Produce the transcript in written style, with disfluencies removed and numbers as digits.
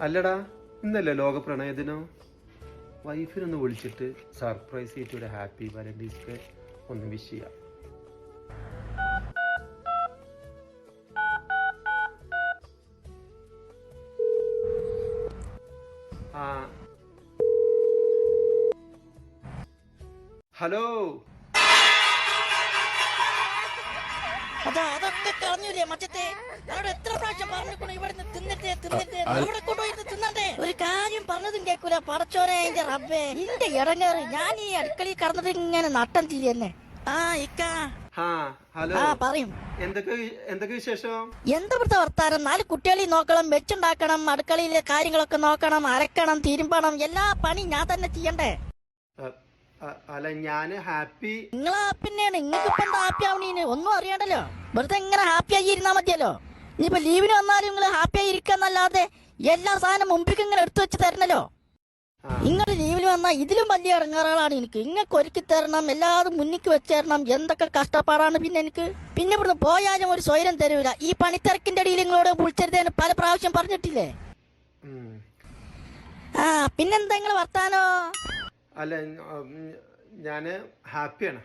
അല്ലടാ, ഇന്നല്ലേ ലോക പ്രണയ ദിനം. വൈഫിനൊന്ന് വിളിച്ചിട്ട് സർപ്രൈസ് ചെയ്തിട്ട് ഒരു ഹാപ്പി വാലന്റൈൻസ് ഡേ ഒന്ന് വിഷ് ചെയ്യാം. ഹലോ. അതൊക്കെ കളഞ്ഞൂലേ മറ്റത്തെ അവിടെ എത്ര പ്രാവശ്യം പറഞ്ഞു ഇവിടെ തിന്നിട്ട് അവിടെ കൊണ്ടുപോയി തിന്നണ്ടേ. ഒരു കാര്യം പറഞ്ഞതും കേൾക്കൂല. പടച്ചോനെ എന്റെ റബ്ബേ, നിന്റെ ഇടങ്ങേറ്. ഞാൻ ഈ അടുക്കളയിൽ കടന്നിട്ട് ഇങ്ങനെ നട്ടം തിരിയെന്നെ. ഹലോ, പറയും. എന്തൊക്കെ വിശേഷം? എന്താ വർത്താനം? 4 കുട്ടികളെ നോക്കണം, വെച്ചുണ്ടാക്കണം, അടുക്കളയിലെ കാര്യങ്ങളൊക്കെ നോക്കണം, അരക്കണം, തിരുമ്പണം, എല്ലാ പണി ഞാൻ തന്നെ ചെയ്യണ്ടേ. അല്ല, ഞാന് ഹാപ്പി. നിങ്ങളെ ഹാപ്പിന്നെയാണ്. നിങ്ങൾക്ക് ഇപ്പൊ എന്താ ഹാപ്പി ആവണീന്? ഒന്നും അറിയണ്ടല്ലോ. വെറുതെ ഇങ്ങനെ ഹാപ്പി ആയി ഇരുന്നാ മതിയല്ലോ. ഇനിയിപ്പോ ലീവിന് വന്നാലും നിങ്ങൾ ഹാപ്പി ആയി ഇരിക്കാന്നല്ലാതെ എല്ലാ സാധനം മുമ്പിൽ ഇങ്ങനെ എടുത്തു വെച്ച് തരണല്ലോ. നിങ്ങൾ ലീവിന് വന്നാൽ ഇതിലും വലിയ ഇടങ്ങാറുകളാണ് എനിക്ക്. ഇങ്ങൾക്ക് ഒരുക്കി തരണം, എല്ലാതും മുന്നിക്ക് വെച്ച് തരണം. എന്തൊക്കെ കഷ്ടപ്പാടാണ് പിന്നെ എനിക്ക്. പിന്നെ ഇവിടുന്ന് പോയാലും ഒരു സ്വൈരം തരൂല. ഈ പണിത്തിരക്കിന്റെ ഇടയിൽ നിങ്ങളോട് വിളിച്ചെടുത്തതിന് പല പ്രാവശ്യം പറഞ്ഞിട്ടില്ലേ. പിന്നെന്താ നിങ്ങൾ വർത്താനോ? അല്ല, ഞാന് ഹാപ്പിയാണ്.